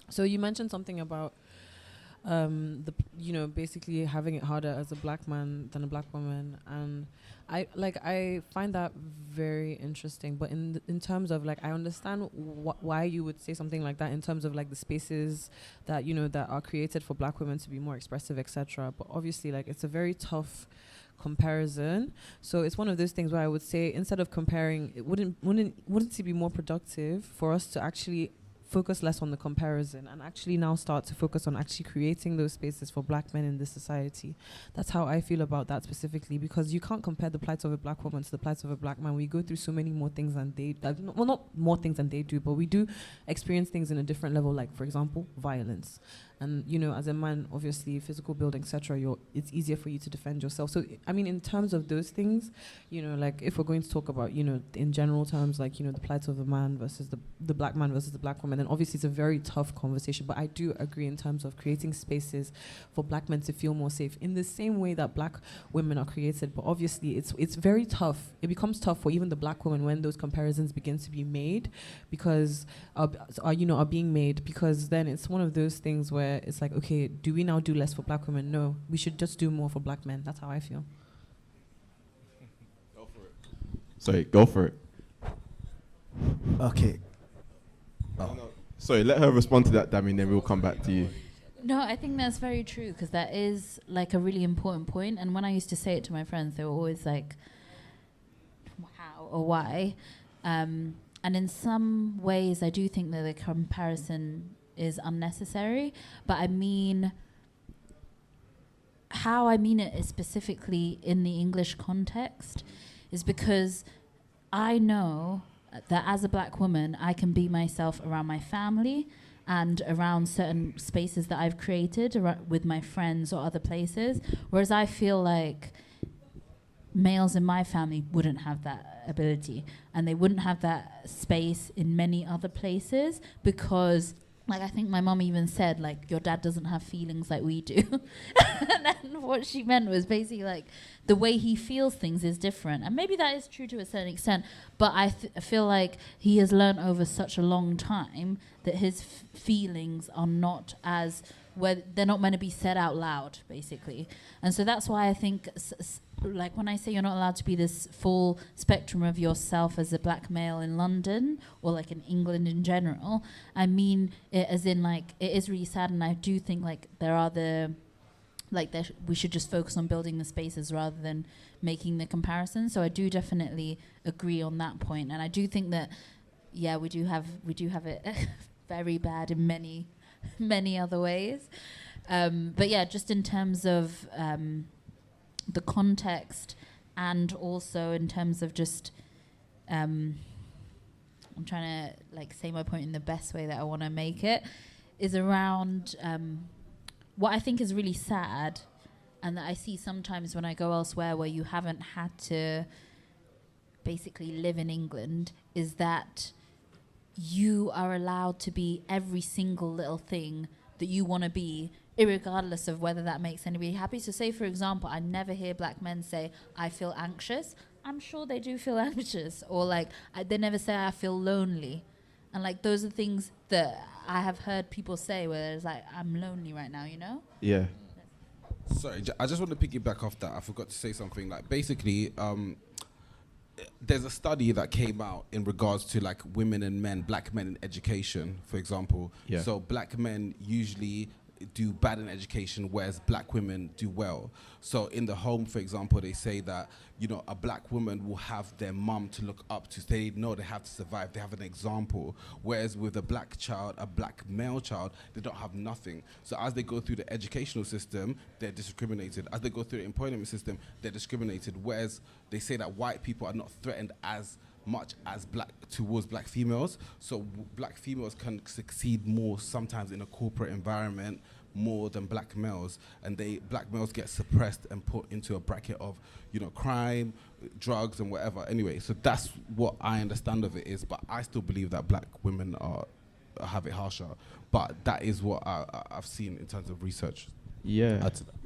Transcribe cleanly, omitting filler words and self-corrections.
So you mentioned something about basically having it harder as a black man than a black woman, and I find that very interesting. But in terms of, like, I understand why you would say something like that in terms of, like, the spaces that that are created for black women to be more expressive, etc. But obviously, like, it's a very tough comparison. So it's one of those things where I would say, instead of comparing, it wouldn't it be more productive for us to actually focus less on the comparison and actually now start to focus on actually creating those spaces for black men in this society? That's how I feel about that specifically, because you can't compare the plight of a black woman to the plight of a black man. We go through so many more things than they, well, not more things than they do, but we do experience things in a different level, like, for example, violence. And, as a man, obviously, physical build, etc., it's easier for you to defend yourself. So, I mean, in terms of those things, like, if we're going to talk about, in general terms, like, the plight of a man versus the black man versus the black woman, then obviously it's a very tough conversation. But I do agree in terms of creating spaces for black men to feel more safe in the same way that black women are created. But obviously, it's very tough. It becomes tough for even the black women when those comparisons begin to be made, because are being made, because then it's one of those things where it's like, okay, do we now do less for black women? No, we should just do more for black men. That's how I feel. Go for it. Sorry, go for it. Okay. Oh. No. Sorry, let her respond to that, Dami, and then we'll come back to you. No, I think that's very true, because that is, like, a really important point. And when I used to say it to my friends, they were always like, how or why? And in some ways, I do think that the comparison is unnecessary. But I mean, how I mean it is specifically in the English context is because I know that as a black woman, I can be myself around my family and around certain spaces that I've created with my friends or other places. Whereas I feel like males in my family wouldn't have that ability, and they wouldn't have that space in many other places, because, like, I think my mom even said, like, your dad doesn't have feelings like we do. And then what she meant was basically, like, the way he feels things is different. And maybe that is true to a certain extent, but I feel like he has learned over such a long time that his feelings are not as, where they're not meant to be said out loud, basically. And so that's why I think, like, when I say you're not allowed to be this full spectrum of yourself as a black male in London, or, like, in England in general, I mean it as in, like, it is really sad. And I do think, like, there are we should just focus on building the spaces rather than making the comparison. So I do definitely agree on that point. And I do think that, yeah, we do have it very bad in many other ways. But yeah, just in terms of the context, and also in terms of just, I'm trying to, like, say my point in the best way that I want to make it, is around what I think is really sad, and that I see sometimes when I go elsewhere where you haven't had to basically live in England, is that you are allowed to be every single little thing that you want to be, irregardless of whether that makes anybody happy. So say, for example, I never hear black men say, I feel anxious. I'm sure they do feel anxious. Or, like, they never say, I feel lonely. And, like, those are things that I have heard people say, where it's like, I'm lonely right now, Yeah. Sorry, I just want to piggyback off that. I forgot to say something. Like, basically, there's a study that came out in regards to, like, women and men, black men in education, for example. Yeah. So black men usually do bad in education, whereas black women do well. So in the home, for example, they say that, a black woman will have their mum to look up to. They know they have to survive. They have an example. Whereas with a black child, a black male child, they don't have nothing. So as they go through the educational system, they're discriminated. As they go through the employment system, they're discriminated. Whereas they say that white people are not threatened as much as towards black females. So black females can succeed more sometimes in a corporate environment more than black males, and black males get suppressed and put into a bracket of crime, drugs, and whatever. Anyway, so that's what I understand of it is, but I still believe that black women have it harsher. But that is what I've seen in terms of research. Yeah.